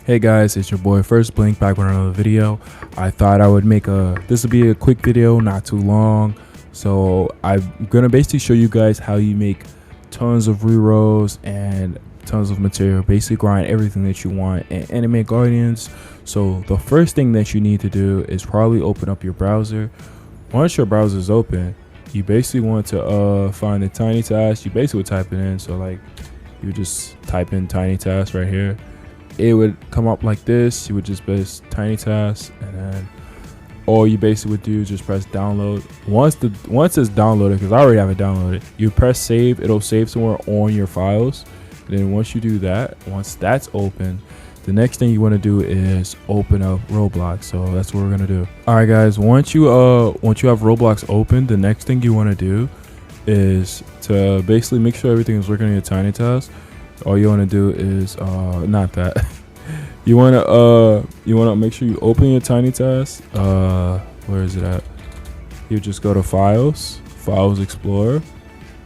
Hey guys, it's your boy First Blink back with another video. I thought I would make this would be a quick video, not too long. So I'm gonna basically show you guys how you make tons of rerolls and tons of material, basically grind everything that you want and animate Guardians. So the first thing that you need to do is probably open up your browser. Once your browser is open, you basically want to find the tiny task. You basically would type it in. So like you just type in tiny task right here. It would come up like this. You would just press tiny task, and then all you basically would do is just press download. Once it's downloaded, because I already have it downloaded, you press save. It'll save somewhere on your files. And then once you do that, once that's open, the next thing you want to do is open up Roblox. So that's what we're gonna do. All right, guys. Once you have Roblox open, the next thing you want to do is to basically make sure everything is working on your tiny task. All you want to do is not that. you want to make sure you open your tiny task. Where is it at? You just go to files explorer.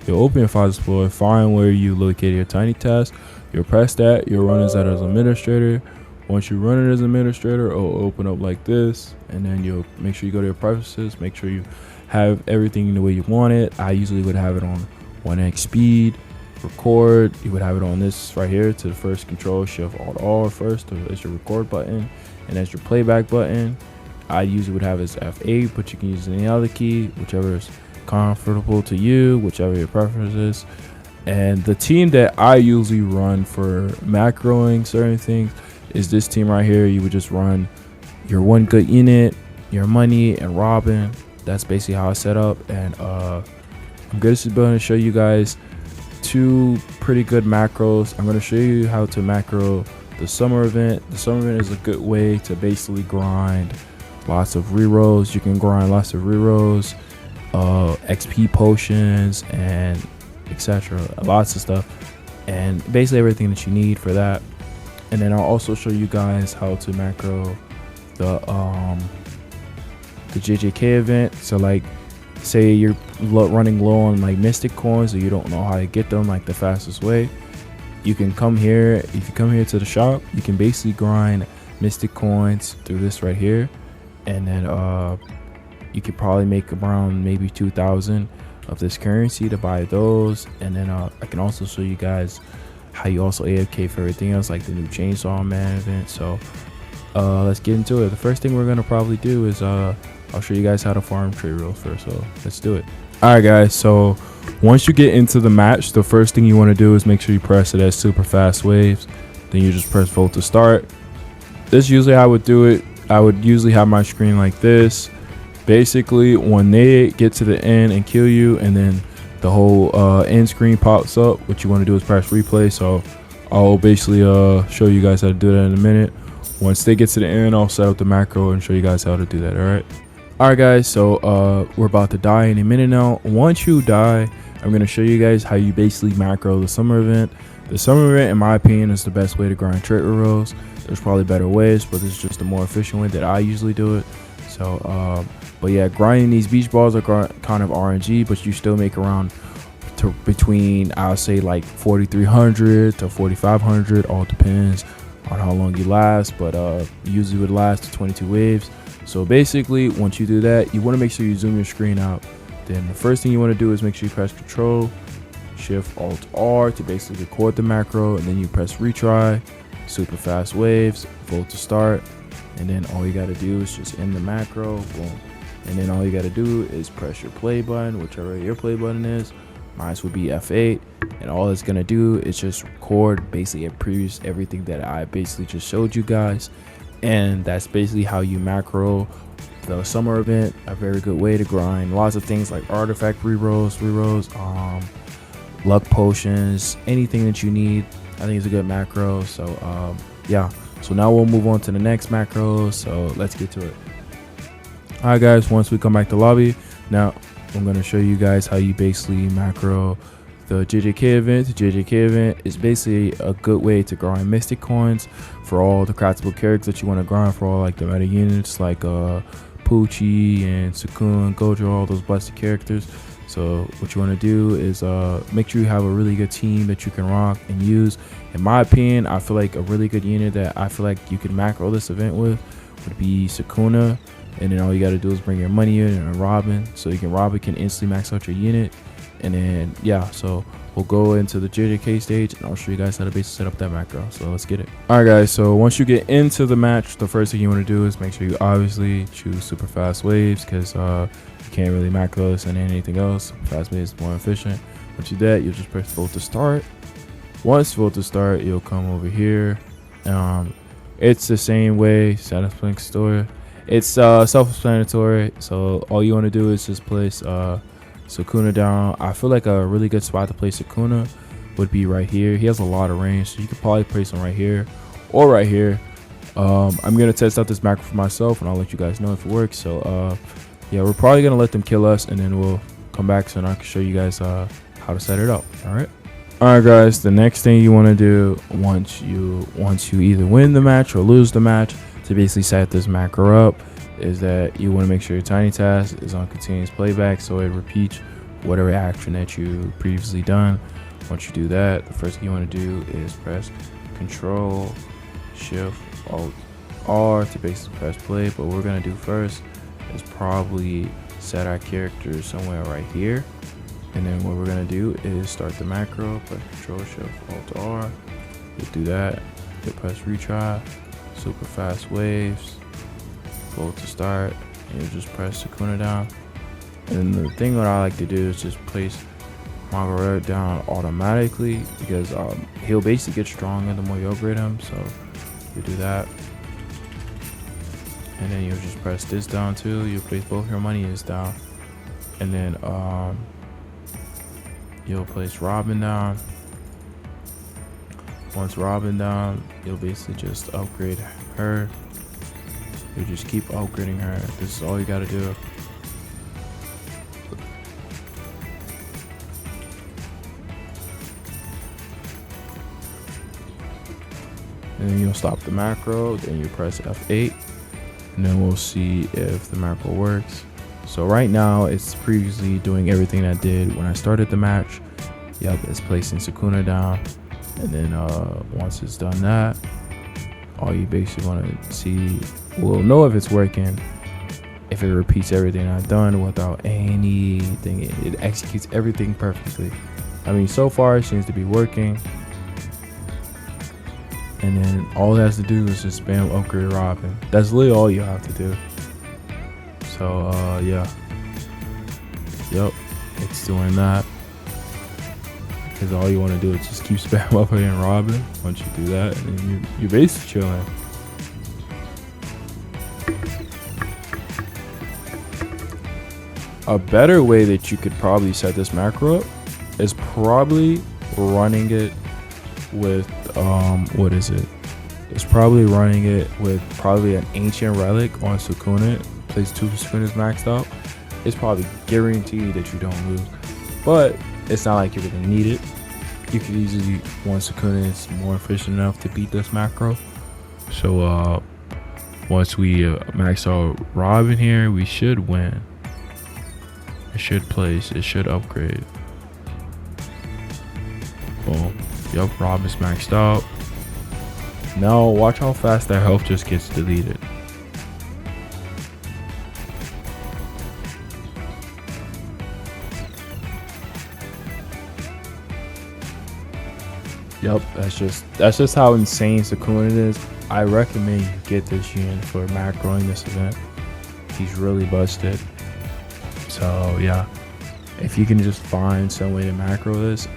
You'll open your files explorer, find where you located your tiny task. You'll press that. You'll run as administrator. Once you run it as administrator, it'll open up like this, and then you'll make sure you go to your preferences, make sure you have everything the way you want it. I usually would have it on 1x speed. Record, you would have it on this right here to the first control shift alt R first as your record button, and as your playback button. I usually would have as F8, but you can use any other key, whichever is comfortable to you, whichever your preference is. And the team that I usually run for macroing certain things is this team right here. You would just run your one good unit, your money, and Robin. That's basically how I set up. And I'm going to show you guys two pretty good macros. I'm going to show you how to macro the summer event. The summer event is a good way to basically grind lots of rerolls. You can grind lots of rerolls, XP potions, and etc. Lots of stuff, and basically everything that you need for that. And then I'll also show you guys how to macro the JJK event. So like, say you're running low on like mystic coins, or you don't know how to get them like the fastest way, you can come here. If you come here to the shop, you can basically grind mystic coins through this right here, and then you could probably make around maybe 2,000 of this currency to buy those. And then I can also show you guys how you also AFK for everything else, like the new Chainsaw Man event. So let's get into it. The first thing we're gonna probably do is I'll show you guys how to farm trade rolls first, so let's do it. All right, guys, so once you get into the match, the first thing you want to do is make sure you press it as super fast waves. Then you just press vote to start. This is usually how I would do it. I would usually have my screen like this. Basically, when they get to the end and kill you, and then the whole end screen pops up, what you want to do is press replay. So I'll basically show you guys how to do that in a minute. Once they get to the end, I'll set up the macro and show you guys how to do that. All right, guys, so we're about to die in a minute now. Once you die, I'm going to show you guys how you basically macro the summer event. The summer event, in my opinion, is the best way to grind trade rolls. There's probably better ways, but this is just a more efficient way that I usually do it. So but yeah, grinding these beach balls are kind of RNG, but you still make around between, I'll say, like 4,300 to 4,500. All depends on how long you last, but usually would last to 22 waves. So basically, once you do that, you want to make sure you zoom your screen out. Then the first thing you want to do is make sure you press Control Shift Alt R to basically record the macro, and then you press retry, super fast waves, vote to start, and then all you got to do is just end the macro, boom. And then all you got to do is press your play button, whichever your play button is. Mine would be F8, and all it's gonna do is just record basically everything that I basically just showed you guys. And that's basically how you macro the summer event. A very good way to grind lots of things like artifact rerolls, luck potions, anything that you need. I think it's a good macro. So yeah, so now we'll move on to the next macro, so let's get to it. All right, guys, once we come back to lobby, now I'm going to show you guys how you basically macro the JJK event. The JJK event is basically a good way to grind mystic coins for all the craftable characters that you want to grind for, all like the meta units like Poochie and Sukun, Gojo, all those blessed characters. So what you want to do is make sure you have a really good team that you can rock and use. In my opinion, I feel like a really good unit that I feel like you could macro this event with would be Sukuna. And then all you got to do is bring your money in and Robin. So Robin can instantly max out your unit. And then, yeah, so we'll go into the JJK stage and I'll show you guys how to basically set up that macro. So let's get it. All right, guys. So once you get into the match, the first thing you want to do is make sure you obviously choose super fast waves, because you can't really macro this and anything else. Fast waves is more efficient. Once you do that, you'll just press vote to start. Once vote to start, you'll come over here. It's the same way, self-explanatory. It's self-explanatory. So all you want to do is just place Sukuna down. I feel like a really good spot to place Sukuna would be right here. He has a lot of range, so you could probably place him right here or right here. I'm gonna test out this macro for myself and I'll let you guys know if it works. So yeah, we're probably gonna let them kill us and then we'll come back so I can show you guys how to set it up. All right, guys, the next thing you want to do once you either win the match or lose the match to basically set this macro up is that you want to make sure your tiny task is on continuous playback, so it repeats whatever action that you previously done. Once you do that, the first thing you want to do is press Control Shift Alt R to basically press play. But what we're gonna do first is probably set our character somewhere right here, and then what we're gonna do is start the macro. Press Control Shift Alt R. You'll do that. You'll press retry, super fast waves, vote to start, and you just press Sukuna down. And the thing that I like to do is just place Margaret down automatically, because he'll basically get stronger the more you upgrade him. So you do that, and then you'll just press this down too. You place both your monies down, and then you'll place Robin down. Once Robin down, you'll basically just upgrade her. You just keep upgrading her. This is all you gotta do. And then you'll stop the macro, then you press F8, and then we'll see if the macro works. So right now it's previously doing everything I did when I started the match. Yep, it's placing Sukuna down, and then once it's done that, all you basically want to see, we'll know if it's working if it repeats everything I've done without anything. It executes everything perfectly. I mean, so far it seems to be working. And then all it has to do is just spam upgrade Robin. That's literally all you have to do. So yeah, yep, it's doing that, because all you want to do is just keep spam upgrading Robin. Once you do that, and then you're basically chilling. A better way that you could probably set this macro up is probably running it with what is it? It's probably running it with probably an ancient relic on Sukuna. Place 2 Sukunas maxed out. It's probably guaranteed that you don't lose, but it's not like you really need it. You could easily, one Sukuna is more efficient enough to beat this macro. So once we max out Robin here, we should win. It should place, it should upgrade. Boom. Yup, Robin's maxed out. Now watch how fast that health just gets deleted. Yep, that's just how insane Sukuna is. I recommend you get this unit for macroing this event. He's really busted. So yeah, if you can just find some way to macro this.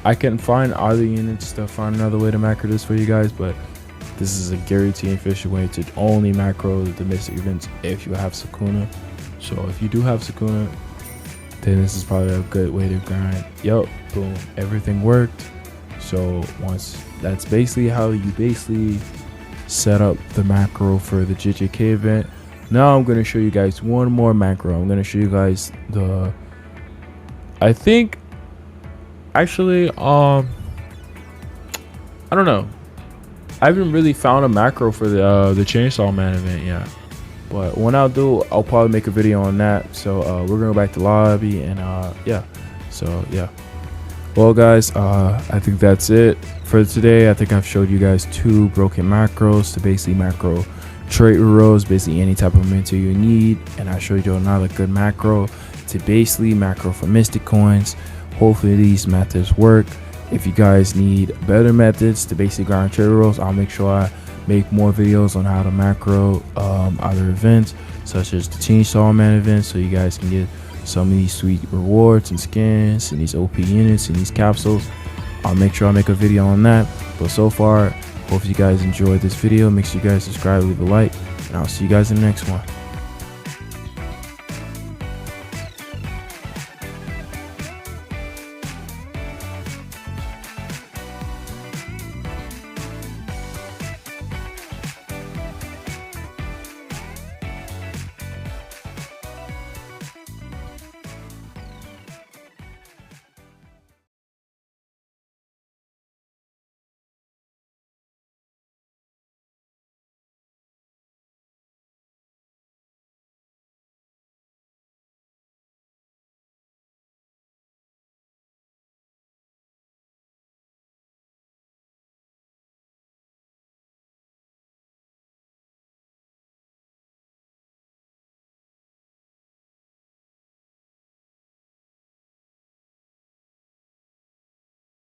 I can find other units to find another way to macro this for you guys, but this is a guaranteed efficient way to only macro the domestic events if you have Sukuna. So if you do have Sukuna, then this is probably a good way to grind. Yup, boom, everything worked. So once, that's basically how you basically set up the macro for the JJK event. Now I'm going to show you guys one more macro. I'm going to show you guys the, I think, actually, I don't know. I haven't really found a macro for the Chainsaw Man event yet. But when I'll do, I'll probably make a video on that. So we're gonna go back to lobby, and yeah. So yeah. Well guys, I think that's it for today. I think I've showed you guys 2 broken macros to basically macro trade rerolls, basically any type of momentum you need, and I showed you another good macro to basically macro for mystic coins. Hopefully these methods work. If you guys need better methods to basically grind trade rerolls, I'll make sure I make more videos on how to macro other events such as the Chainsaw Man event, so you guys can get some of these sweet rewards and skins and these OP units and these capsules. I'll make sure I make a video on that. But so far, hope you guys enjoyed this video. Make sure you guys subscribe, leave a like, and I'll see you guys in the next one.